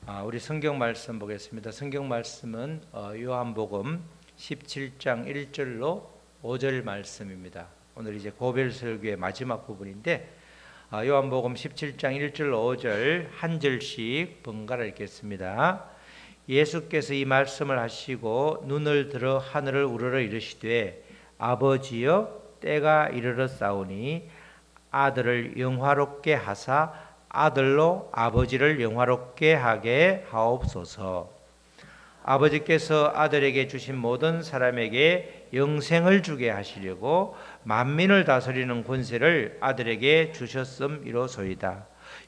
우리 성경 말씀 보겠습니다. 성경 말씀은 요한복음 17장 1절로 5절 말씀입니다. 오늘 이제 고별 설교의 마지막 부분인데 요한복음 17장 1절로 5절 한 절씩 번갈아 읽겠습니다. 예수께서 이 말씀을 하시고 눈을 들어 하늘을 우러러 이르시되 아버지여 때가 이르렀사오니 아들을 영화롭게 하사 아들로 아버지를 영화롭게 하게 하옵소서. 아버지께서 아들에게 주신 모든 사람에게 영생을 주게 하시려고 만민을 다스리는 권세를 아들에게 주셨음이로소이다.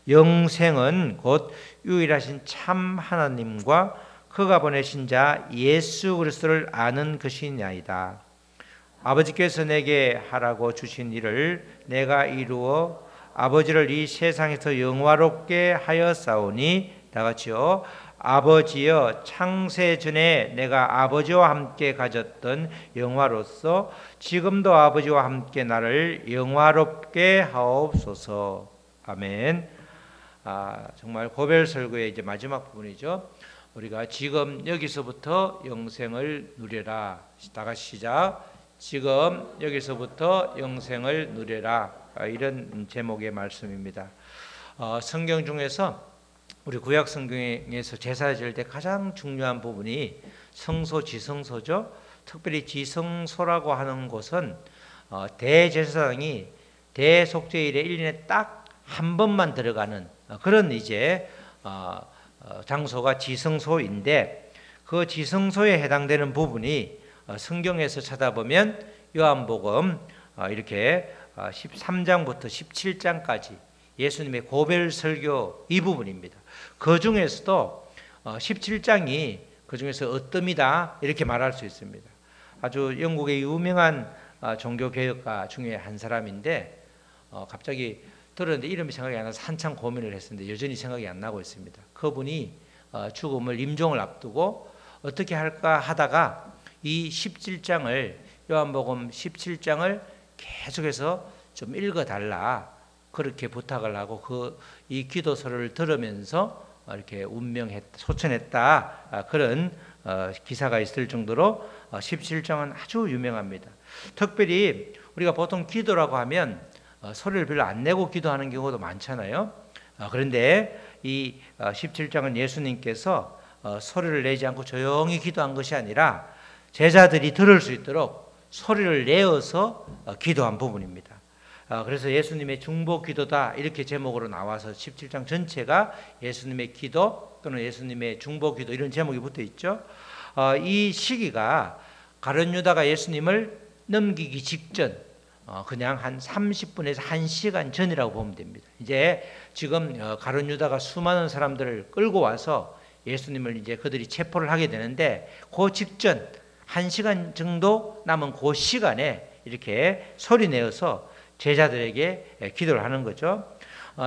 영생은 곧 유일하신 참 하나님과 그가 보내신 자 예수 그리스도를 아는 것이냐이다. 아버지께서 내게 하라고 주신 일을 내가 이루어 아버지를 이 세상에서 영화롭게 하였사오니, 다 같이요. 아버지여 창세 전에 내가 아버지와 함께 가졌던 영화로서 지금도 아버지와 함께 나를 영화롭게 하옵소서. 아멘. 정말 고별 설교의 이제 마지막 부분이죠. 우리가 지금 여기서부터 영생을 누려라. 다 같이 시작. 지금 여기서부터 영생을 누려라. 이런 제목의 말씀입니다. 성경 중에서 우리 구약 성경에서 제사 지을 때 가장 중요한 부분이 성소 지성소죠. 특별히 지성소라고 하는 곳은 대제사장이 대속죄일에 1년에 딱 한 번만 들어가는 그런 이제 장소가 지성소인데, 그 지성소에 해당되는 부분이 성경에서 찾아보면 요한복음 이렇게 13장부터 17장까지 예수님의 고별 설교 이 부분입니다. 그 중에서도 17장이 그 중에서 어뜸이다 이렇게 말할 수 있습니다. 아주 영국의 유명한 종교개혁가 중에 한 사람인데 갑자기 들었는데 이름이 생각이 안 나서 한참 고민을 했었는데 여전히 생각이 안 나고 있습니다. 그분이 죽음을 임종을 앞두고 어떻게 할까 하다가 이 17장을 요한복음 17장을 계속해서 좀 읽어달라 그렇게 부탁을 하고 이 기도서를 들으면서 이렇게 소천했다 그런 기사가 있을 정도로 17장은 아주 유명합니다. 특별히 우리가 보통 기도라고 하면 소리를 별로 안 내고 기도하는 경우도 많잖아요. 그런데 이 17장은 예수님께서 소리를 내지 않고 조용히 기도한 것이 아니라 제자들이 들을 수 있도록 소리를 내어서 기도한 부분입니다. 그래서 예수님의 중보 기도다 이렇게 제목으로 나와서 17장 전체가 예수님의 기도 또는 예수님의 중보 기도 이런 제목이 붙어 있죠. 이 시기가 가룟 유다가 예수님을 넘기기 직전 그냥 한 30분에서 1시간 전이라고 보면 됩니다. 이제 지금 가룟 유다가 수많은 사람들을 끌고 와서 예수님을 이제 그들이 체포를 하게 되는데 그 직전 1시간 정도 남은 그 시간에 이렇게 소리 내어서 제자들에게 기도를 하는 거죠.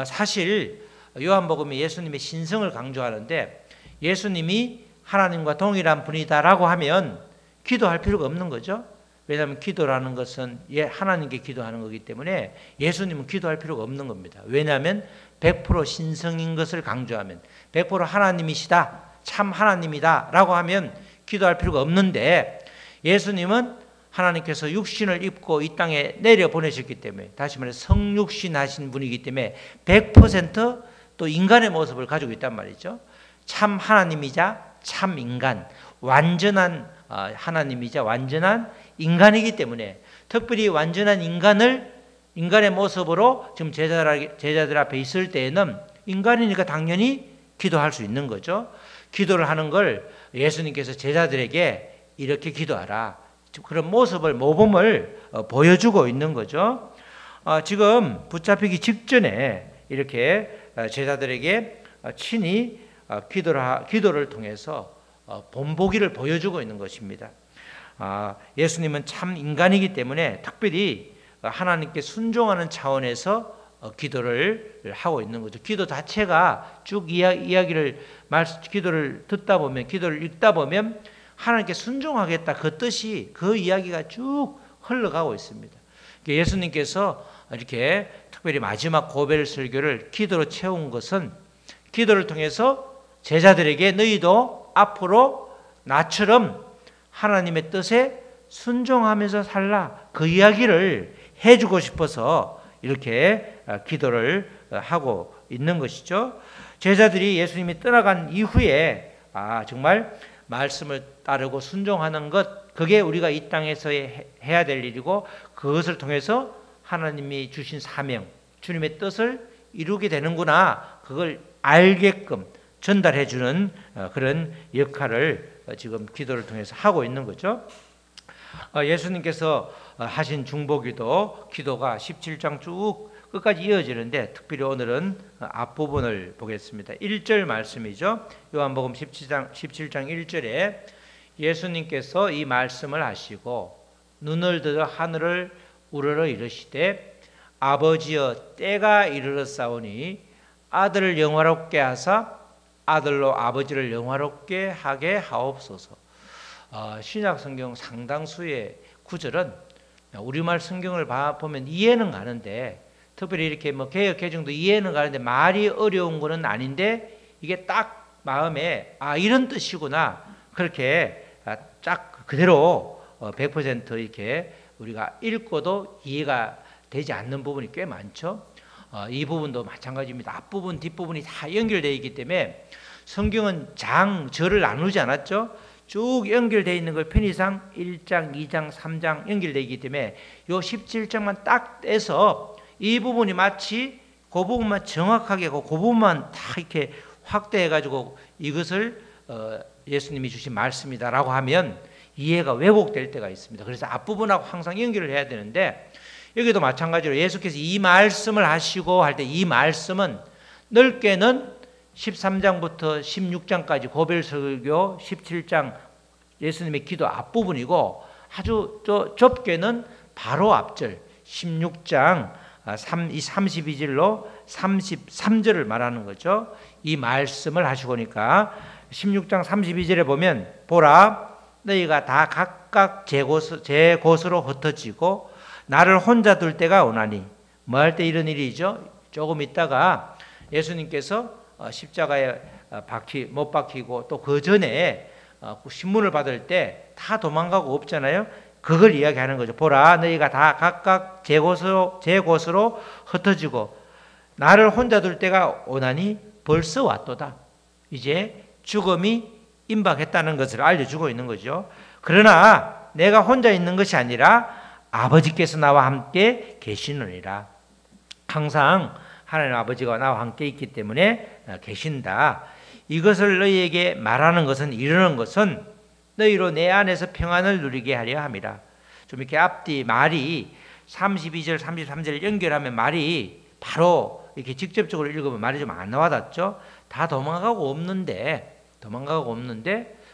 사실 요한복음이 예수님의 신성을 강조하는데 예수님이 하나님과 동일한 분이다라고 하면 기도할 필요가 없는 거죠. 왜냐하면 기도라는 것은 하나님께 기도하는 거기 때문에 예수님은 기도할 필요가 없는 겁니다. 왜냐하면 100% 신성인 것을 강조하면 100% 하나님이시다, 참 하나님이다 라고 하면 기도할 필요가 없는데, 예수님은 하나님께서 육신을 입고 이 땅에 내려보내셨기 때문에, 다시 말해 성육신 하신 분이기 때문에 100% 인간의 모습을 가지고 있단 말이죠. 참 하나님이자 참 인간, 완전한 하나님이자 완전한 인간이기 때문에 특별히 완전한 인간의 모습으로 지금 제자들 앞에 있을 때에는 인간이니까 당연히 기도할 수 있는 거죠. 기도를 하는 걸 예수님께서 제자들에게 이렇게 기도하라, 그런 모범을 보여주고 있는 거죠. 지금 붙잡히기 직전에 이렇게 제자들에게 친히 기도를 통해서 본보기를 보여주고 있는 것입니다. 예수님은 참 인간이기 때문에 특별히 하나님께 순종하는 차원에서 기도를 하고 있는 거죠. 기도 자체가 쭉 기도를 듣다 보면, 기도를 읽다 보면 하나님께 순종하겠다 그 뜻이, 그 이야기가 쭉 흘러가고 있습니다. 예수님께서 이렇게 특별히 마지막 고별 설교를 기도로 채운 것은 기도를 통해서 제자들에게 너희도 앞으로 나처럼 하나님의 뜻에 순종하면서 살라, 그 이야기를 해주고 싶어서 이렇게 기도를 하고 있는 것이죠. 제자들이 예수님이 떠나간 이후에 정말 말씀을 따르고 순종하는 것, 그게 우리가 이 땅에서 해야 될 일이고, 그것을 통해서 하나님이 주신 사명, 주님의 뜻을 이루게 되는구나, 그걸 알게끔 전달해 주는 그런 역할을 지금 기도를 통해서 하고 있는 거죠. 예수님께서 하신 중보기도 기도가 17장 쭉 끝까지 이어지는데, 특별히 오늘은 앞부분을 보겠습니다. 1절 말씀이죠. 요한복음 17장 1절에 예수님께서 이 말씀을 하시고 눈을 들어 하늘을 우러러 이르시되 아버지여 때가 이르렀사오니 아들을 영화롭게 하사 아들로 아버지를 영화롭게 하게 하옵소서. 신약 성경 상당수의 구절은 우리말 성경을 보면 이해는 가는데, 특별히 이렇게 개역 개정도 이해는 가는데 말이 어려운 것은 아닌데, 이게 딱 마음에 이런 뜻이구나, 그렇게 딱 그대로 100% 이렇게 우리가 읽고도 이해가 되지 않는 부분이 꽤 많죠. 이 부분도 마찬가지입니다. 앞부분 뒷부분이 다 연결되어 있기 때문에 성경은 절을 나누지 않았죠. 쭉 연결되어 있는 걸 편의상 1장, 2장, 3장 연결되어 있기 때문에 요 17장만 딱 떼서 이 부분이 마치 그 부분만 정확하게 그 부분만 다 이렇게 확대해가지고 이것을 예수님이 주신 말씀이다라고 하면 이해가 왜곡될 때가 있습니다. 그래서 앞부분하고 항상 연결을 해야 되는데, 여기도 마찬가지로 예수께서 이 말씀을 하시고 할 때 이 말씀은 넓게는 13장부터 16장까지 고별설교 17장 예수님의 기도 앞부분이고, 아주 좁게는 바로 앞절 16장 32절로 33절을 말하는 거죠. 이 말씀을 하시고니까 16장 32절에 보면 보라 너희가 다 각각 제 곳으로 ht어지고 나를 혼자 둘 때가 오나니, 뭐 할 때 이런 일이죠. 조금 있다가 예수님께서 십자가에 못 박히고 또 그 전에 신문을 받을 때 다 도망가고 없잖아요. 그걸 이야기하는 거죠. 보라 너희가 다 각각 제 곳으로 흩어지고 나를 혼자 둘 때가 오나니 벌써 왔도다. 이제 죽음이 임박했다는 것을 알려주고 있는 거죠. 그러나 내가 혼자 있는 것이 아니라 아버지께서 나와 함께 계시느니라. 항상 하나님 아버지가 나와 함께 있기 때문에 계신다. 이것을 너희에게 말하는 것은, 이르는 것은 너희로 내 안에서 평안을 누리게 하려 함이라. 좀 이렇게 앞뒤 말이 32절 33절 연결하면 말이 바로 이렇게 직접적으로 읽으면 말이 좀 안 와닿죠. 다 도망가고 없는데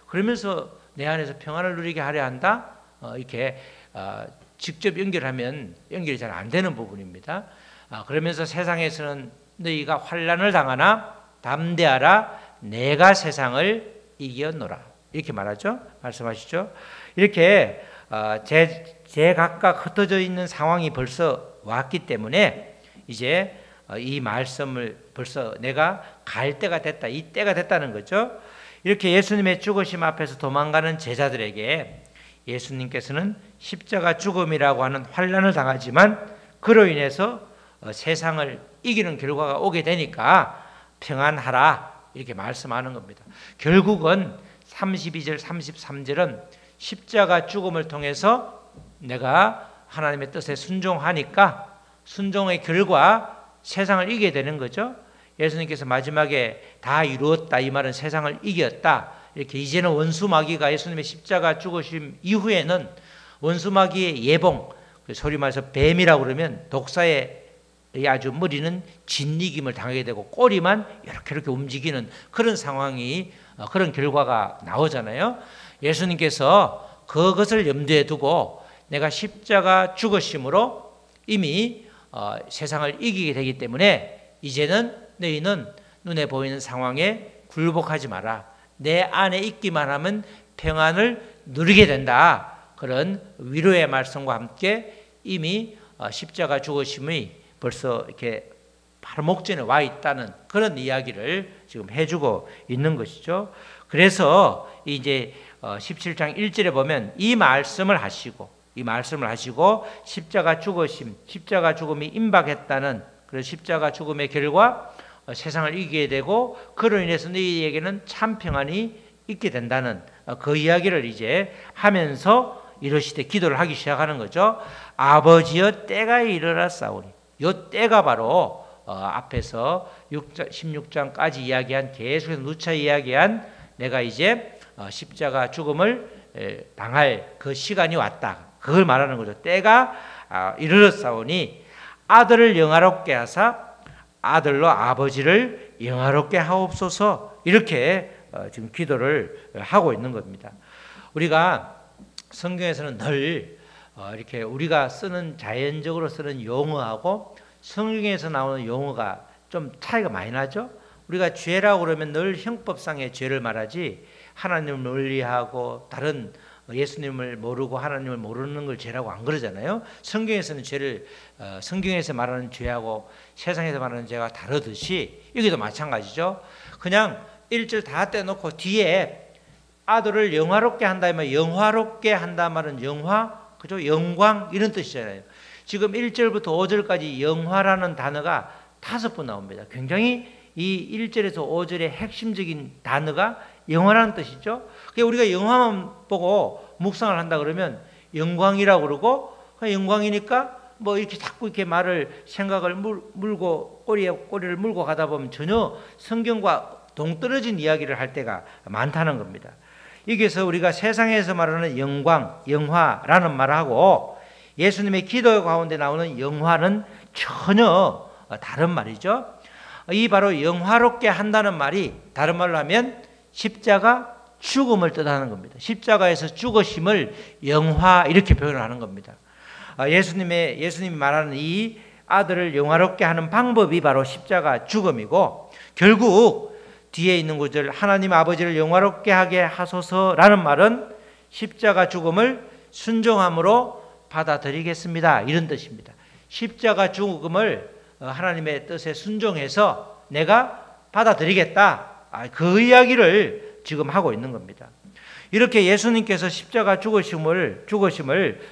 그러면서 내 안에서 평안을 누리게 하려 한다. 이렇게 직접 연결하면 연결이 잘 안 되는 부분입니다. 그러면서 세상에서는 너희가 환난을 당하나 담대하라 내가 세상을 이겼노라, 이렇게 말하죠. 말씀하시죠. 이렇게 제각각 흩어져 있는 상황이 벌써 왔기 때문에 이제 이 말씀을 벌써 내가 갈 때가 됐다, 이 때가 됐다는 거죠. 이렇게 예수님의 죽으심 앞에서 도망가는 제자들에게 예수님께서는 십자가 죽음이라고 하는 환난을 당하지만 그로 인해서 세상을 이기는 결과가 오게 되니까 평안하라, 이렇게 말씀하는 겁니다. 결국은 32절 33절은 십자가 죽음을 통해서 내가 하나님의 뜻에 순종하니까 순종의 결과 세상을 이기게 되는 거죠. 예수님께서 마지막에 다 이루었다, 이 말은 세상을 이겼다, 이렇게 이제는 원수마귀가 예수님의 십자가 죽으심 이후에는 원수마귀의 예봉, 소리 말해서 뱀이라고 그러면 독사의 아주 머리는 진이김을 당하게 되고 꼬리만 이렇게 움직이는 그런 상황이, 그런 결과가 나오잖아요. 예수님께서 그것을 염두에 두고 내가 십자가 죽으심으로 이미 세상을 이기게 되기 때문에 이제는 너희는 눈에 보이는 상황에 굴복하지 마라. 내 안에 있기만 하면 평안을 누리게 된다. 그런 위로의 말씀과 함께 이미 십자가 죽으심이 벌써 이렇게 바로 목전에 와 있다는 그런 이야기를 지금 해주고 있는 것이죠. 그래서 이제 17장 1절에 보면 이 말씀을 하시고 십자가 죽음이 임박했다는 그런 십자가 죽음의 결과 세상을 이기게 되고 그로 인해서 너희에게는 참 평안이 있게 된다는 그 이야기를 이제 하면서 이러시되 기도를 하기 시작하는 거죠. 아버지여 때가 이르렀사오니, 요 때가 바로 앞에서 16장까지 이야기한, 계속해서 누차 이야기한 내가 이제 십자가 죽음을 당할 그 시간이 왔다, 그걸 말하는 거죠. 때가 이르렀사오니 아들을 영화롭게 하사 아들로 아버지를 영화롭게 하옵소서, 이렇게 지금 기도를 하고 있는 겁니다. 우리가 성경에서는 늘 이렇게 우리가 쓰는, 자연적으로 쓰는 용어하고 성경에서 나오는 용어가 좀 차이가 많이 나죠. 우리가 죄라고 그러면 늘 형법상의 죄를 말하지, 하나님을 멀리하고 다른 예수님을 모르고 하나님을 모르는 걸 죄라고 안 그러잖아요. 성경에서는 죄를, 성경에서 말하는 죄하고 세상에서 말하는 죄가 다르듯이 여기도 마찬가지죠. 그냥 1절 다 떼놓고 뒤에 아들을 영화롭게 한다 하면, 영화롭게 한다 말은 영화, 그죠? 영광, 이런 뜻이잖아요. 지금 1절부터 5절까지 영화라는 단어가 5번 나옵니다. 굉장히 이 1절에서 5절의 핵심적인 단어가 영화라는 뜻이죠. 우리가 영화만 보고 묵상을 한다 그러면 영광이라고 그러고, 영광이니까 뭐 이렇게 자꾸 이렇게 생각을 물고 꼬리를 물고 가다 보면 전혀 성경과 동떨어진 이야기를 할 때가 많다는 겁니다. 여기서 우리가 세상에서 말하는 영광, 영화라는 말하고 예수님의 기도 가운데 나오는 영화는 전혀 다른 말이죠. 이 바로 영화롭게 한다는 말이 다른 말로 하면 십자가 죽음을 뜻하는 겁니다. 십자가에서 죽으심을 영화, 이렇게 표현을 하는 겁니다. 예수님이 말하는 이 아들을 영화롭게 하는 방법이 바로 십자가 죽음이고, 결국 뒤에 있는 구절 하나님 아버지를 영화롭게 하게 하소서라는 말은 십자가 죽음을 순종함으로 받아들이겠습니다, 이런 뜻입니다. 십자가 죽음을 하나님의 뜻에 순종해서 내가 받아들이겠다, 그 이야기를 지금 하고 있는 겁니다. 이렇게 예수님께서 십자가 죽으심을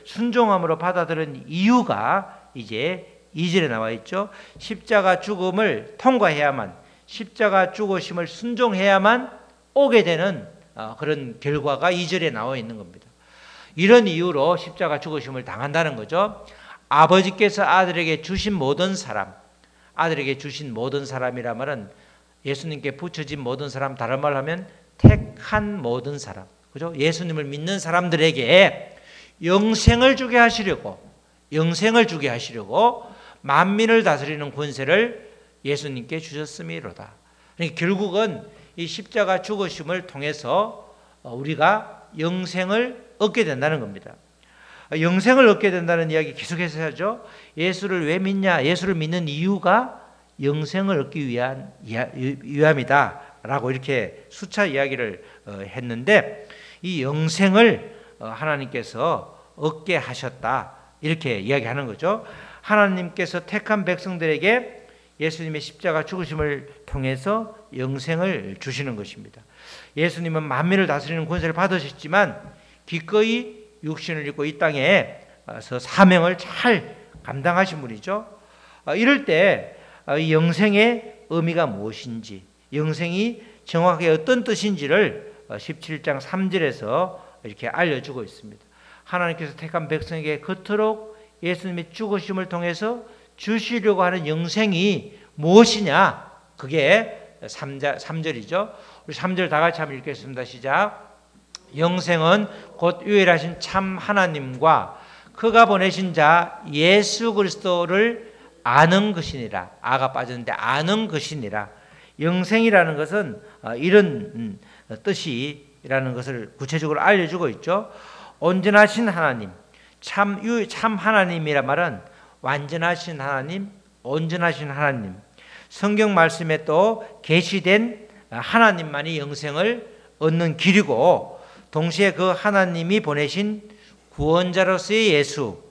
순종함으로 받아들인 이유가 이제 2절에 나와 있죠. 십자가 죽음을 통과해야만, 십자가 죽으심을 순종해야만 오게 되는 그런 결과가 2절에 나와 있는 겁니다. 이런 이유로 십자가 죽으심을 당한다는 거죠. 아버지께서 아들에게 주신 모든 사람, 아들에게 주신 모든 사람이라 말은 예수님께 붙여진 모든 사람, 다른 말로 하면 택한 모든 사람, 그죠? 예수님을 믿는 사람들에게 영생을 주게 하시려고 만민을 다스리는 권세를 예수님께 주셨음이로다. 그러니까 결국은 이 십자가 죽으심을 통해서 우리가 영생을 얻게 된다는 겁니다. 영생을 얻게 된다는 이야기 계속해서 하죠. 예수를 왜 믿냐? 예수를 믿는 이유가 영생을 얻기 위함이다 라고 이렇게 수차 이야기를 했는데, 이 영생을 하나님께서 얻게 하셨다, 이렇게 이야기하는 거죠. 하나님께서 택한 백성들에게 예수님의 십자가 죽으심을 통해서 영생을 주시는 것입니다. 예수님은 만민을 다스리는 권세를 받으셨지만 기꺼이 육신을 입고 이 땅에서 사명을 잘 감당하신 분이죠. 이럴 때 이 영생의 의미가 무엇인지, 영생이 정확하게 어떤 뜻인지를 17장 3절에서 이렇게 알려주고 있습니다. 하나님께서 택한 백성에게 그토록 예수님의 죽으심을 통해서 주시려고 하는 영생이 무엇이냐, 그게 3절이죠. 우리 3절 다 같이 한번 읽겠습니다. 시작. 영생은 곧 유일하신 참 하나님과 그가 보내신 자 예수 그리스도를 아는 것이니라. 아가 빠졌는데 아는 것이니라. 영생이라는 것은 이런 뜻이라는 것을 구체적으로 알려주고 있죠. 온전하신 하나님, 참 하나님이라 말은 완전하신 하나님, 온전하신 하나님. 성경 말씀에 또 계시된 하나님만이 영생을 얻는 길이고, 동시에 그 하나님이 보내신 구원자로서의 예수,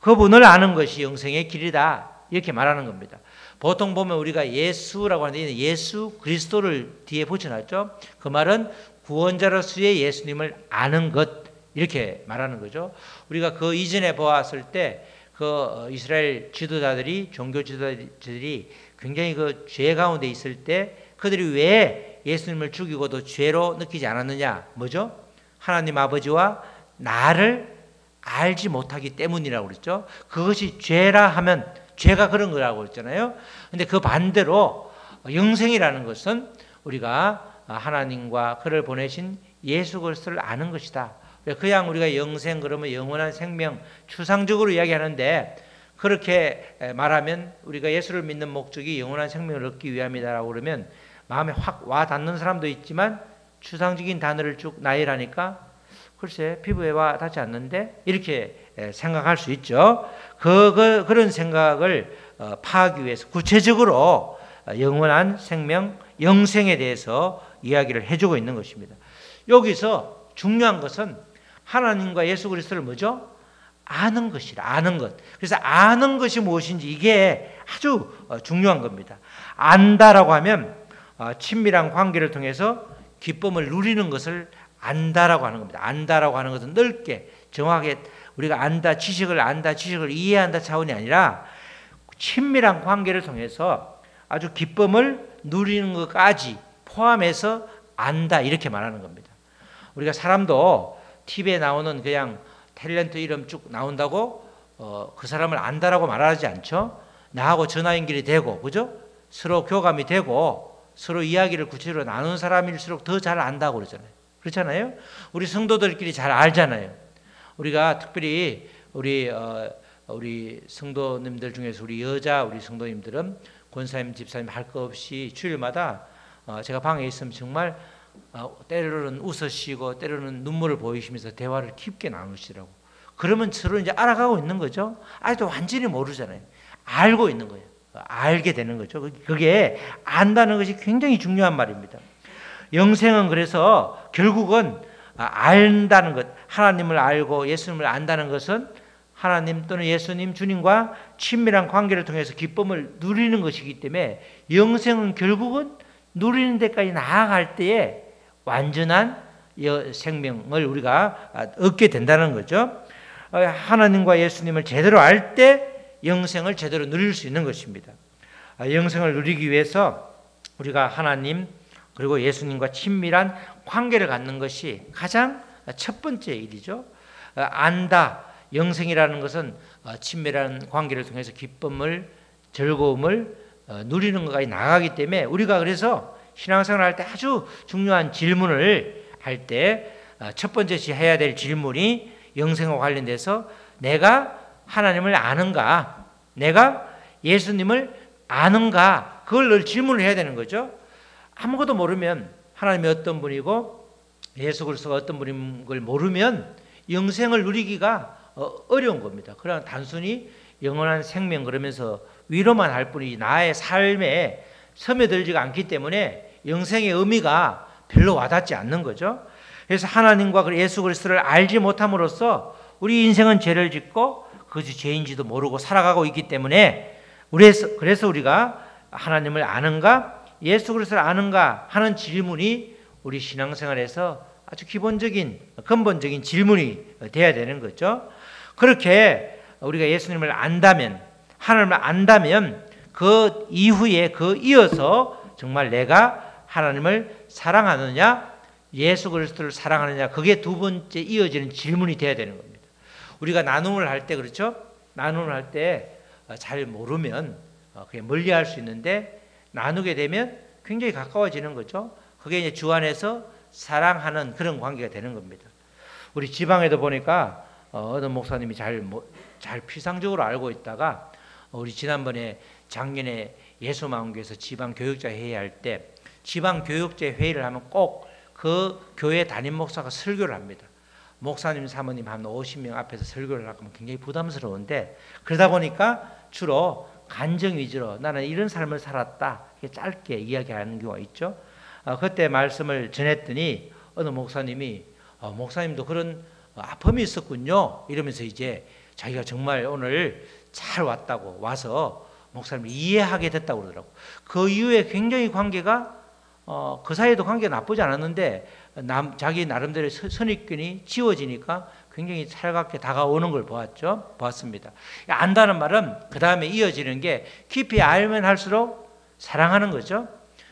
그분을 아는 것이 영생의 길이다, 이렇게 말하는 겁니다. 보통 보면 우리가 예수라고 하는데 예수 그리스도를 뒤에 붙여놨죠. 그 말은 구원자로서의 예수님을 아는 것 이렇게 말하는 거죠. 우리가 그 이전에 보았을 때 그 이스라엘 지도자들이 종교 지도자들이 굉장히 그 죄 가운데 있을 때 그들이 왜 예수님을 죽이고도 죄로 느끼지 않았느냐? 뭐죠? 하나님 아버지와 나를 알지 못하기 때문이라고 그랬죠. 그것이 죄라 하면 죄가 그런 거라고 그랬잖아요. 근데 그 반대로 영생이라는 것은 우리가 하나님과 그를 보내신 예수 그리스도를 아는 것이다. 그냥 우리가 영생 그러면 영원한 생명 추상적으로 이야기하는데 그렇게 말하면 우리가 예수를 믿는 목적이 영원한 생명을 얻기 위함이다라고 그러면 마음에 확 와 닿는 사람도 있지만 추상적인 단어를 쭉 나열하니까 글쎄 피부에 와 닿지 않는데 이렇게 생각할 수 있죠. 그런 생각을 파하기 위해서 구체적으로 영원한 생명, 영생에 대해서 이야기를 해주고 있는 것입니다. 여기서 중요한 것은 하나님과 예수 그리스도를 뭐죠? 아는 것이라, 아는 것. 그래서 아는 것이 무엇인지 이게 아주 중요한 겁니다. 안다라고 하면 친밀한 관계를 통해서 기쁨을 누리는 것을 안다라고 하는 겁니다. 안다라고 하는 것은 넓게 정확하게 우리가 안다, 지식을 이해한다 차원이 아니라 친밀한 관계를 통해서 아주 기쁨을 누리는 것까지 포함해서 안다 이렇게 말하는 겁니다. 우리가 사람도 TV에 나오는 그냥 탤런트 이름 쭉 나온다고 그 사람을 안다라고 말하지 않죠. 나하고 전화 연결이 되고 그죠? 서로 교감이 되고 서로 이야기를 구체적으로 나누는 사람일수록 더 잘 안다고 그러잖아요. 우리 성도들끼리 잘 알잖아요. 우리가 특별히 우리 성도님들 중에서 우리 성도님들은 권사님, 집사님 할 거 없이 주일마다 제가 방에 있으면 정말 때로는 웃으시고 때로는 눈물을 보이시면서 대화를 깊게 나누시더라고. 그러면 서로 이제 알아가고 있는 거죠. 아직도 완전히 모르잖아요. 알고 있는 거예요. 알게 되는 거죠. 그게 안다는 것이 굉장히 중요한 말입니다. 영생은 그래서 결국은 안다는 것, 하나님을 알고 예수님을 안다는 것은 하나님 또는 예수님, 주님과 친밀한 관계를 통해서 기쁨을 누리는 것이기 때문에 영생은 결국은 누리는 데까지 나아갈 때에 완전한 생명을 우리가 얻게 된다는 거죠. 하나님과 예수님을 제대로 알 때 영생을 제대로 누릴 수 있는 것입니다. 영생을 누리기 위해서 우리가 하나님 그리고 예수님과 친밀한 관계를 갖는 것이 가장 첫 번째 일이죠. 안다, 영생이라는 것은 친밀한 관계를 통해서 기쁨을, 즐거움을 누리는 것까지 나가기 때문에 우리가 그래서 신앙생활을 할 때 아주 중요한 질문을 할 때 첫 번째 해야 될 질문이 영생과 관련돼서 내가 하나님을 아는가? 내가 예수님을 아는가? 그걸 늘 질문을 해야 되는 거죠. 아무것도 모르면 하나님이 어떤 분이고 예수 그리스도가 어떤 분인 걸 모르면 영생을 누리기가 어려운 겁니다. 그냥 단순히 영원한 생명 그러면서 위로만 할 뿐이지 나의 삶에 스며들지가 않기 때문에 영생의 의미가 별로 와닿지 않는 거죠. 그래서 하나님과 예수 그리스도를 알지 못함으로써 우리 인생은 죄를 짓고 그것이 죄인지도 모르고 살아가고 있기 때문에 그래서 우리가 하나님을 아는가 예수 그리스도를 아는가 하는 질문이 우리 신앙생활에서 아주 기본적인 근본적인 질문이 돼야 되는 거죠. 그렇게 우리가 예수님을 안다면 하나님을 안다면 그 이후에 이어서 정말 내가 하나님을 사랑하느냐 예수 그리스도를 사랑하느냐 그게 두 번째 이어지는 질문이 돼야 되는 겁니다. 우리가 나눔을 할 때 그렇죠? 나눔을 할 때 잘 모르면 그냥 멀리할 수 있는데 나누게 되면 굉장히 가까워지는 거죠. 그게 이제 주 안에서 사랑하는 그런 관계가 되는 겁니다. 우리 지방에도 보니까 어떤 목사님이 잘 피상적으로 알고 있다가 우리 지난번에 작년에 예수마음교회에서 지방 교육자 회의할 때 지방 교육자 회의를 하면 꼭 그 교회 담임 목사가 설교를 합니다. 목사님, 사모님 한 50명 앞에서 설교를 하면 굉장히 부담스러운데 그러다 보니까 주로 간증 위주로 나는 이런 삶을 살았다 이렇게 짧게 이야기하는 경우가 있죠. 그때 말씀을 전했더니 어느 목사님이 목사님도 그런 아픔이 있었군요 이러면서 이제 자기가 정말 오늘 잘 왔다고 와서 목사님을 이해하게 됐다고 그러더라고. 그 이후에 굉장히 관계가 그 사이에도 관계가 나쁘지 않았는데 자기 나름대로 선입견이 지워지니까 굉장히 살갑게 다가오는 걸 보았습니다. 안다는 말은 그 다음에 이어지는 게 깊이 알면 할수록 사랑하는 거죠.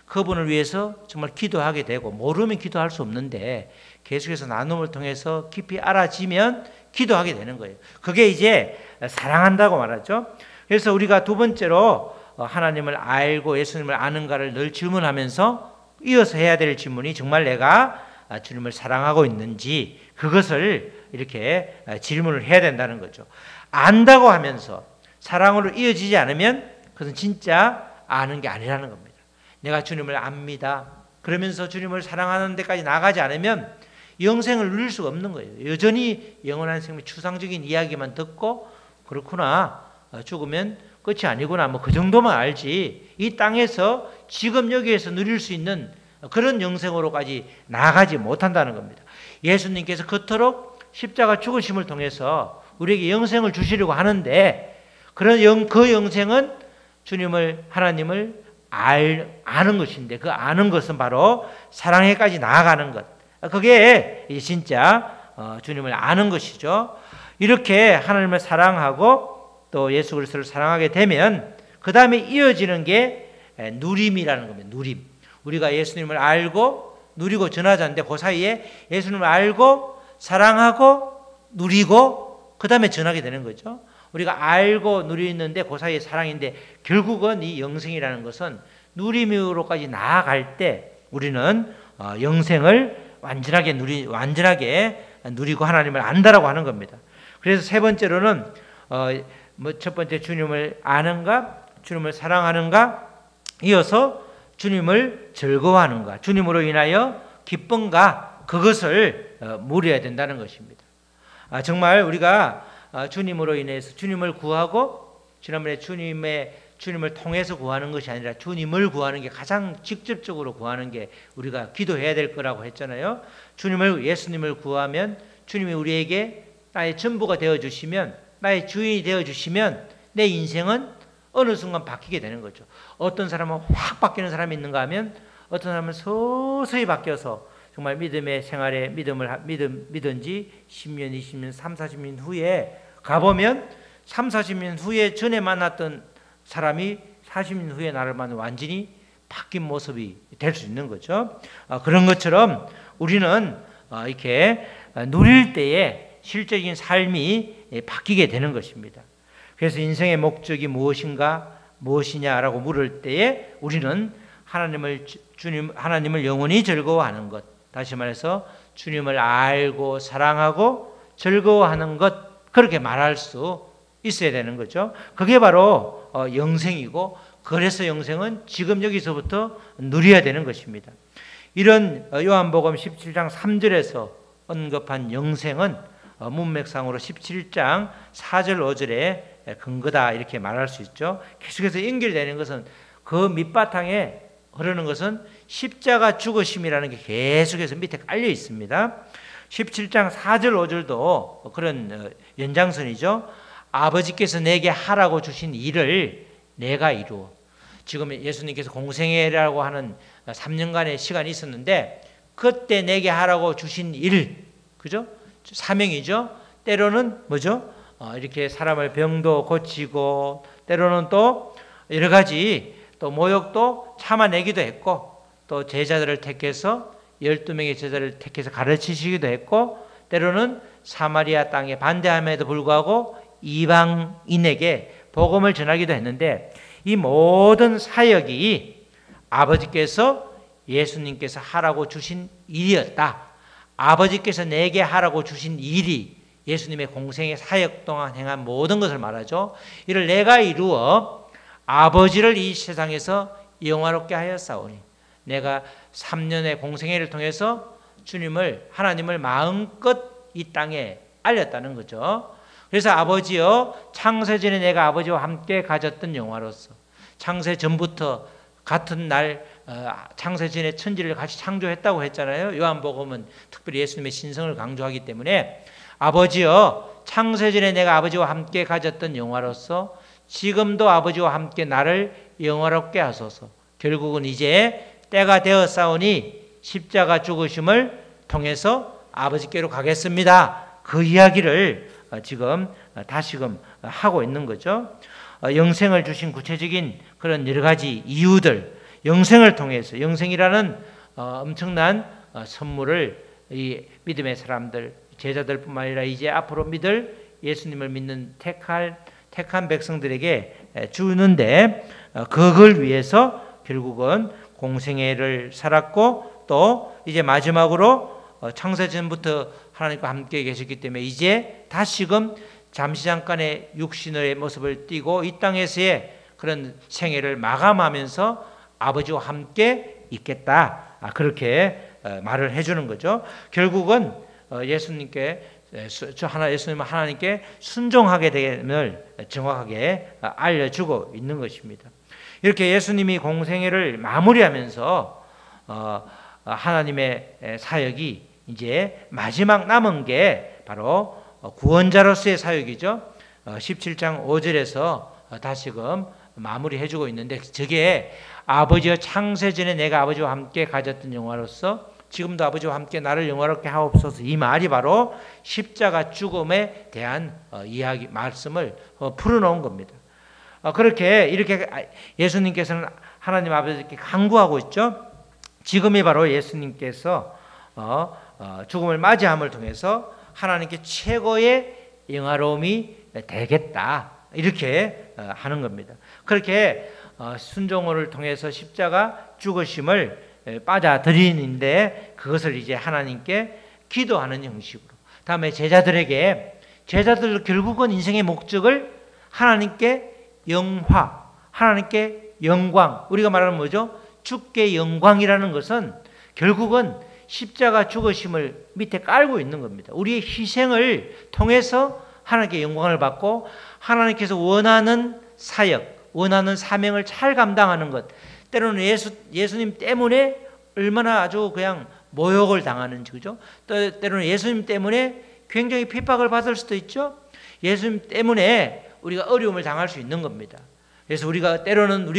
그분을 위해서 정말 기도하게 되고, 모르면 기도할 수 없는데 계속해서 나눔을 통해서 깊이 알아지면 기도하게 되는 거예요. 그게 이제 사랑한다고 말하죠. 그래서 우리가 두 번째로 하나님을 알고 예수님을 아는가를 늘 질문하면서 이어서 해야 될 질문이 정말 내가 주님을 사랑하고 있는지, 그것을 이렇게 질문을 해야 된다는 거죠. 안다고 하면서 사랑으로 이어지지 않으면 그것은 진짜 아는 게 아니라는 겁니다. 내가 주님을 압니다. 그러면서 주님을 사랑하는 데까지 나가지 않으면 영생을 누릴 수가 없는 거예요. 여전히 영원한 생명, 추상적인 이야기만 듣고 그렇구나, 죽으면 끝이 아니구나, 뭐 그 정도만 알지, 이 땅에서 지금 여기에서 누릴 수 있는 그런 영생으로까지 나아가지 못한다는 겁니다. 예수님께서 그토록 십자가 죽으심을 통해서 우리에게 영생을 주시려고 하는데, 그 영생은 주님을, 하나님을 아는 것인데, 그 아는 것은 바로 사랑에까지 나아가는 것, 그게 진짜 주님을 아는 것이죠. 이렇게 하나님을 사랑하고 또 예수 그리스도를 사랑하게 되면 그 다음에 이어지는 게 누림이라는 겁니다. 누림. 우리가 예수님을 알고 누리고 전하자인데, 그 사이에 예수님을 알고 사랑하고 누리고 그 다음에 전하게 되는 거죠. 우리가 알고 누리는데 그 사이에 사랑인데, 결국은 이 영생이라는 것은 누림으로까지 나아갈 때 우리는 영생을 완전하게 누리고 하나님을 안다라고 하는 겁니다. 그래서 세 번째로는 첫 번째 주님을 아는가, 주님을 사랑하는가, 이어서 주님을 즐거워하는가, 주님으로 인하여 기쁨과 그것을 물어야 된다는 것입니다. 정말 우리가 주님으로 인해서 주님을 구하고, 지난번에 주님을 통해서 구하는 것이 아니라 주님을 구하는 게 가장 직접적으로 구하는 게 우리가 기도해야 될 거라고 했잖아요. 예수님을 구하면 주님이 우리에게 나의 전부가 되어주시면, 나의 주인이 되어주시면 내 인생은 어느 순간 바뀌게 되는 거죠. 어떤 사람은 확 바뀌는 사람이 있는가 하면, 어떤 사람은 서서히 바뀌어서 정말 믿음의 생활에 믿은 지 10년, 20년, 3, 40년 후에 가보면 3, 40년 후에 전에 만났던 사람이 40년 후에 나를 만나 완전히 바뀐 모습이 될 수 있는 거죠. 그런 것처럼 우리는 이렇게 누릴 때에 실적인 삶이 바뀌게 되는 것입니다. 그래서 인생의 목적이 무엇이냐라고 물을 때에 우리는 하나님을 영원히 즐거워하는 것, 다시 말해서 주님을 알고 사랑하고 즐거워하는 것, 그렇게 말할 수 있어야 되는 거죠. 그게 바로 영생이고, 그래서 영생은 지금 여기서부터 누려야 되는 것입니다. 이런 요한복음 17장 3절에서 언급한 영생은 문맥상으로 17장 4절 5절에 근거다, 이렇게 말할 수 있죠. 계속해서 연결되는 것은, 그 밑바탕에 흐르는 것은 십자가 죽으심이라는 게 계속해서 밑에 깔려 있습니다. 17장 4절 5절도 그런 연장선이죠. 아버지께서 내게 하라고 주신 일을 내가 이루어. 지금 예수님께서 공생애라고 하는 3년간의 시간이 있었는데, 그때 내게 하라고 주신 일, 그죠? 사명이죠. 때로는 뭐죠? 이렇게 사람을 병도 고치고, 때로는 또 여러 가지 또 모욕도 참아내기도 했고, 또 제자들을 택해서 12명의 제자를 택해서 가르치시기도 했고, 때로는 사마리아 땅에 반대함에도 불구하고 이방인에게 복음을 전하기도 했는데, 이 모든 사역이 아버지께서, 예수님께서 하라고 주신 일이었다. 아버지께서 내게 하라고 주신 일이 예수님의 공생의 사역 동안 행한 모든 것을 말하죠. 이를 내가 이루어 아버지를 이 세상에서 영화롭게 하였사오니, 내가 3년의 공생애를 통해서 하나님을 마음껏 이 땅에 알렸다는 거죠. 그래서 아버지여, 창세전에 내가 아버지와 함께 가졌던 영화로서, 창세 전부터 같은 날 창세전에 천지를 같이 창조했다고 했잖아요. 요한복음은 특별히 예수님의 신성을 강조하기 때문에, 아버지여, 창세전에 내가 아버지와 함께 가졌던 영화로서 지금도 아버지와 함께 나를 영화롭게 하소서. 결국은 이제 때가 되었사오니 십자가 죽으심을 통해서 아버지께로 가겠습니다. 그 이야기를 지금 다시금 하고 있는 거죠. 영생을 주신 구체적인 그런 여러 가지 이유들, 영생을 통해서, 영생이라는 엄청난 선물을 이 믿음의 사람들, 제자들뿐만 아니라 이제 앞으로 믿을 예수님을 믿는 택한 백성들에게 주는데, 그걸 위해서 결국은 공생애를 살았고, 또 이제 마지막으로 창세전부터 하나님과 함께 계셨기 때문에 이제 다시금 잠시 잠깐의 육신의 모습을 띠고 이 땅에서의 그런 생애를 마감하면서 아버지와 함께 있겠다. 그렇게 말을 해주는 거죠. 결국은 예수님은 하나님께 순종하게 됨을 정확하게 알려주고 있는 것입니다. 이렇게 예수님이 공생애를 마무리하면서 하나님의 사역이 이제 마지막 남은 게 바로 구원자로서의 사역이죠. 17장 5절에서 다시금 마무리해주고 있는데, 저게 아버지여 창세전에 내가 아버지와 함께 가졌던 영화로서 지금도 아버지와 함께 나를 영화롭게 하옵소서. 이 말이 바로 십자가 죽음에 대한 이야기 말씀을 풀어놓은 겁니다. 그렇게 이렇게 예수님께서는 하나님 아버지께 간구하고 있죠. 지금이 바로 예수님께서 죽음을 맞이함을 통해서 하나님께 최고의 영화로움이 되겠다, 이렇게 하는 겁니다. 그렇게 순종을 통해서 십자가 죽으심을 받아들이는데, 그것을 이제 하나님께 기도하는 형식으로, 다음에 제자들 결국은 인생의 목적을 하나님께 영화, 하나님께 영광, 우리가 말하는 뭐죠? 주께 영광이라는 것은 결국은 십자가 죽으심을 밑에 깔고 있는 겁니다. 우리의 희생을 통해서 하나님께 영광을 받고 하나님께서 원하는 사역, 원하는 사명을 잘 감당하는 것, 때로는 예수님 때문에 얼마나 아주 그냥 모욕을 당하는지, 그죠? 또 때로는 예수님 때문에 굉장히 핍박을 받을 수도 있죠. 예수님 때문에 우리가 어려움을 당할 수 있는 겁니다. 그래서 때로는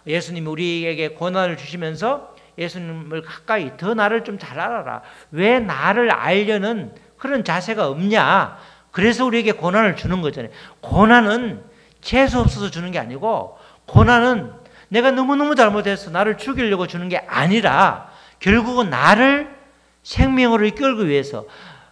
예수님이 우리에게 고난을 주시면서 예수님을 가까이, 더 나를 좀 잘 알아라, 왜 나를 알려는 그런 자세가 없냐, 그래서 우리에게 고난을 주는 거잖아요. 고난은 재수 없어서 주는 게 아니고, 고난은 내가 너무너무 잘못해서 나를 죽이려고 주는 게 아니라 결국은 나를 생명으로 이끌기 위해서,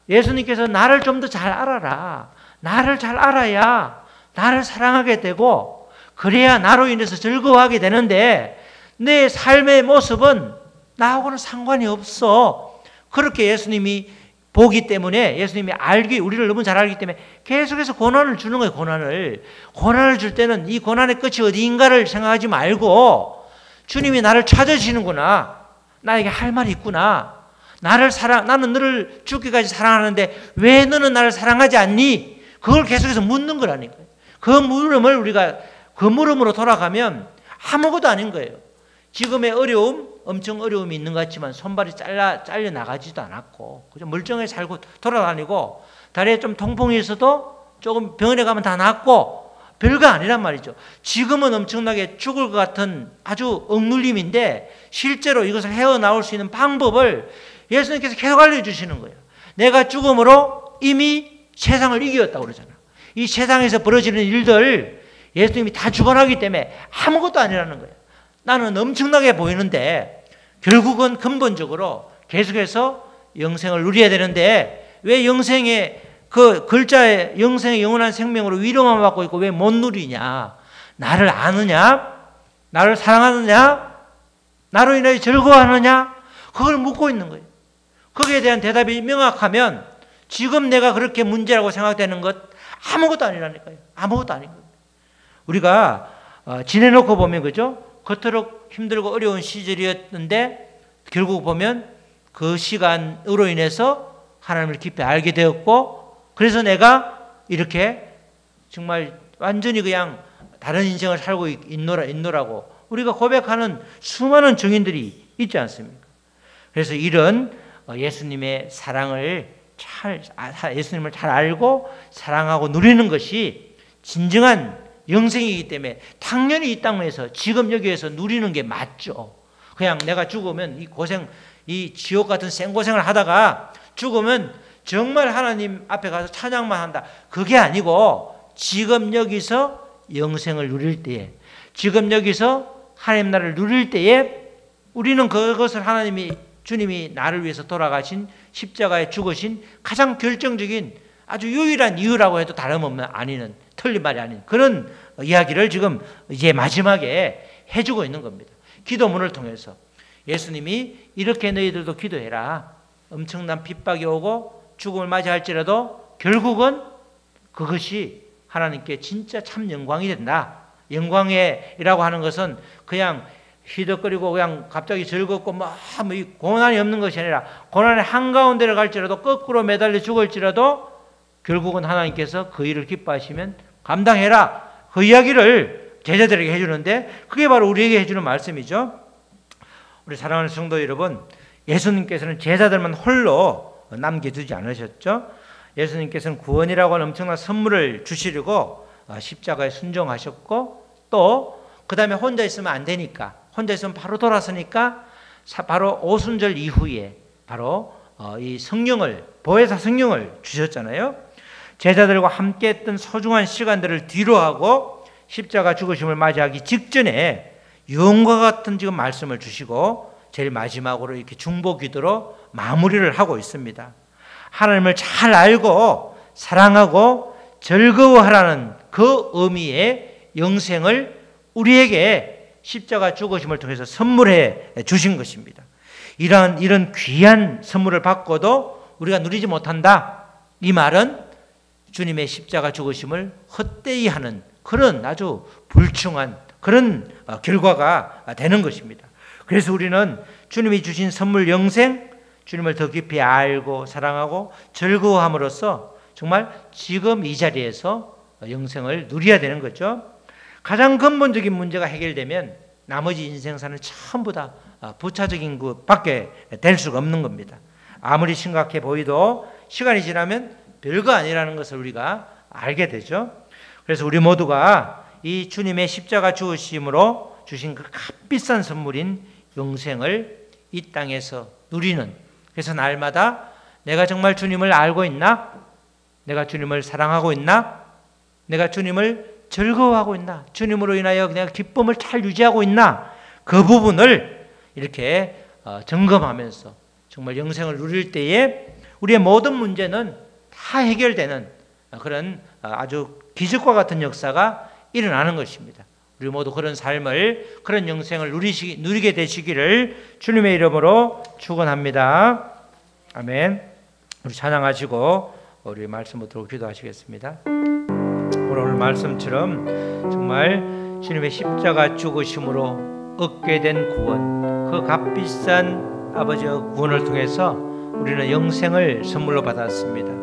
예수님께서 나를 좀 더 잘 알아라, 나를 잘 알아야 나를 사랑하게 되고 그래야 나로 인해서 즐거워하게 되는데, 내 삶의 모습은 나하고는 상관이 없어. 그렇게 예수님이 보기 때문에, 예수님이 우리를 너무 잘 알기 때문에 계속해서 고난을 주는 거예요. 고난을 줄 때는 이 고난의 끝이 어디인가를 생각하지 말고, 주님이 나를 찾으시는구나, 나에게 할 말이 있구나, 나는 너를 죽기까지 사랑하는데 왜 너는 나를 사랑하지 않니? 그걸 계속해서 묻는 거라니까요. 그 물음을 우리가 그 물음으로 돌아가면 아무것도 아닌 거예요. 지금의 엄청 어려움이 있는 것 같지만 손발이 잘려 나가지도 않았고, 그죠? 멀쩡하게 살고 돌아다니고, 다리에 좀 통풍이 있어도 조금 병원에 가면 다 낫고, 별거 아니란 말이죠. 지금은 엄청나게 죽을 것 같은 아주 억눌림인데, 실제로 이것을 헤어나올 수 있는 방법을 예수님께서 계속 알려주시는 거예요. 내가 죽음으로 이미 세상을 이겼다고 그러잖아. 이 세상에서 벌어지는 일들 예수님이 다 주관하기 때문에 아무것도 아니라는 거예요. 나는 엄청나게 보이는데 결국은 근본적으로 계속해서 영생을 누려야 되는데, 왜 영생의 그 글자에 영생의 영원한 생명으로 위로만 받고 있고 왜 못 누리냐? 나를 아느냐? 나를 사랑하느냐? 나로 인해 즐거워하느냐? 그걸 묻고 있는 거예요. 거기에 대한 대답이 명확하면 지금 내가 그렇게 문제라고 생각되는 것 아무것도 아니라니까요. 아무것도 아닌 거예요. 우리가 지내놓고 보면, 그죠? 그토록 힘들고 어려운 시절이었는데 결국 보면 그 시간으로 인해서 하나님을 깊이 알게 되었고, 그래서 내가 이렇게 정말 완전히 그냥 다른 인생을 살고 있노라고 우리가 고백하는 수많은 증인들이 있지 않습니까? 그래서 이런 예수님의 사랑을 예수님을 잘 알고 사랑하고 누리는 것이 진정한 영생이기 때문에 당연히 이 땅에서 지금 여기에서 누리는 게 맞죠. 그냥 내가 죽으면 이 고생, 이 지옥 같은 생고생을 하다가 죽으면 정말 하나님 앞에 가서 찬양만 한다, 그게 아니고 지금 여기서 영생을 누릴 때에, 지금 여기서 하나님 나라를 누릴 때에 우리는 그것을 주님이 나를 위해서 돌아가신 십자가에 죽으신 가장 결정적인 아주 유일한 이유라고 해도 다름없는, 아니는, 틀린 말이 아닌 그런 이야기를 지금 이제 마지막에 해주고 있는 겁니다. 기도문을 통해서 예수님이 이렇게 너희들도 기도해라. 엄청난 핍박이 오고 죽음을 맞이할지라도 결국은 그것이 하나님께 진짜 참 영광이 된다. 영광이라고 하는 것은 그냥 희덕거리고 그냥 갑자기 즐겁고 뭐 고난이 없는 것이 아니라, 고난의 한가운데를 갈지라도 거꾸로 매달려 죽을지라도 결국은 하나님께서 그 일을 기뻐하시면 감당해라. 그 이야기를 제자들에게 해주는데 그게 바로 우리에게 해주는 말씀이죠. 우리 사랑하는 성도 여러분, 예수님께서는 제자들만 홀로 남겨두지 않으셨죠. 예수님께서는 구원이라고 하는 엄청난 선물을 주시려고 십자가에 순종하셨고, 또 그 다음에 혼자 있으면 안 되니까, 혼자 있으면 바로 돌아서니까 바로 오순절 이후에 바로 이 성령을, 보혜사 성령을 주셨잖아요. 제자들과 함께 했던 소중한 시간들을 뒤로하고 십자가 죽으심을 맞이하기 직전에 유언과 같은 지금 말씀을 주시고 제일 마지막으로 이렇게 중보 기도로 마무리를 하고 있습니다. 하나님을 잘 알고 사랑하고 즐거워하라는 그 의미의 영생을 우리에게 십자가 죽으심을 통해서 선물해 주신 것입니다. 이런 귀한 선물을 받고도 우리가 누리지 못한다, 이 말은 주님의 십자가 죽으심을 헛되이 하는 그런 아주 불충한 그런 결과가 되는 것입니다. 그래서 우리는 주님이 주신 선물 영생, 주님을 더 깊이 알고 사랑하고 즐거워함으로써 정말 지금 이 자리에서 영생을 누려야 되는 거죠. 가장 근본적인 문제가 해결되면 나머지 인생사는 전부 다 부차적인 것밖에 될 수가 없는 겁니다. 아무리 심각해 보이도 시간이 지나면 별거 아니라는 것을 우리가 알게 되죠. 그래서 우리 모두가 이 주님의 십자가 죽으심으로 주신 그 값비싼 선물인 영생을 이 땅에서 누리는, 그래서 날마다 내가 정말 주님을 알고 있나? 내가 주님을 사랑하고 있나? 내가 주님을 즐거워하고 있나? 주님으로 인하여 내가 기쁨을 잘 유지하고 있나? 그 부분을 이렇게 점검하면서 정말 영생을 누릴 때에 우리의 모든 문제는 다 해결되는 그런 아주 기적과 같은 역사가 일어나는 것입니다. 우리 모두 그런 삶을, 그런 영생을 누리게 되시기를 주님의 이름으로 축원합니다. 아멘. 우리 찬양하시고 우리 말씀부터 기도하시겠습니다. 오늘 말씀처럼 정말 주님의 십자가 죽으심으로 얻게 된 구원, 그 값비싼 아버지의 구원을 통해서 우리는 영생을 선물로 받았습니다.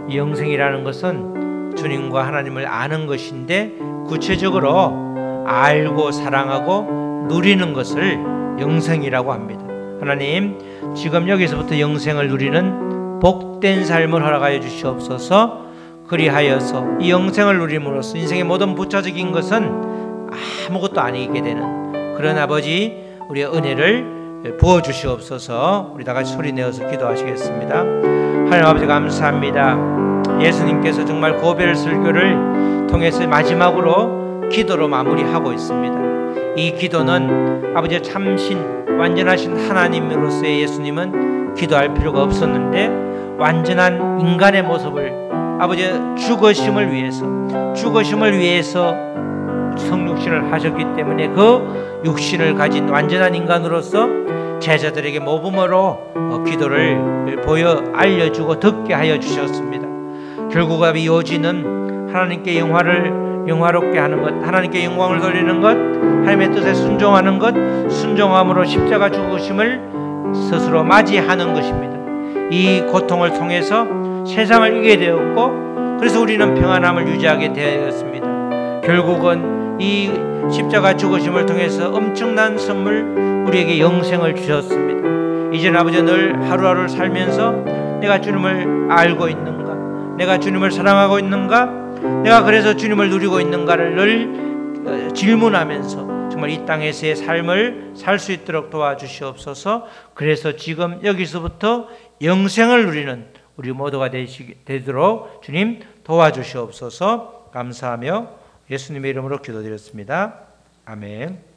이 영생이라는 것은 주님과 하나님을 아는 것인데, 구체적으로 알고 사랑하고 누리는 것을 영생이라고 합니다. 하나님, 지금 여기서부터 영생을 누리는 복된 삶을 허락하여 주시옵소서. 그리하여서 이 영생을 누림으로써 인생의 모든 부차적인 것은 아무것도 아니게 되는 그런 아버지 우리의 은혜를 부어주시옵소서. 우리 다같이 소리 내어서 기도하시겠습니다. 하나님 아버지 감사합니다. 예수님께서 정말 고별 설교를 통해서 마지막으로 기도로 마무리하고 있습니다. 이 기도는 아버지의 참신 완전하신 하나님으로서의 예수님은 기도할 필요가 없었는데, 완전한 인간의 모습을 아버지의 죽으심을 위해서 성육신을 하셨기 때문에 그 육신을 가진 완전한 인간으로서 제자들에게 모범으로 기도를 보여 알려주고 듣게 하여 주셨습니다. 결국 이 요지는 하나님께 영화롭게 하는 것, 하나님께 영광을 돌리는 것, 하나님의 뜻에 순종하는 것, 순종함으로 십자가 죽으심을 스스로 맞이하는 것입니다. 이 고통을 통해서 세상을 이기게 되었고, 그래서 우리는 평안함을 유지하게 되었습니다. 결국은 이 십자가 죽으심을 통해서 엄청난 선물, 우리에게 영생을 주셨습니다. 이제는 아버지 늘 하루하루를 살면서 내가 주님을 알고 있는가? 내가 주님을 사랑하고 있는가? 내가 그래서 주님을 누리고 있는가를 늘 질문하면서 정말 이 땅에서의 삶을 살 수 있도록 도와주시옵소서. 그래서 지금 여기서부터 영생을 누리는 우리 모두가 되도록 주님 도와주시옵소서. 감사하며 예수님의 이름으로 기도드렸습니다. 아멘.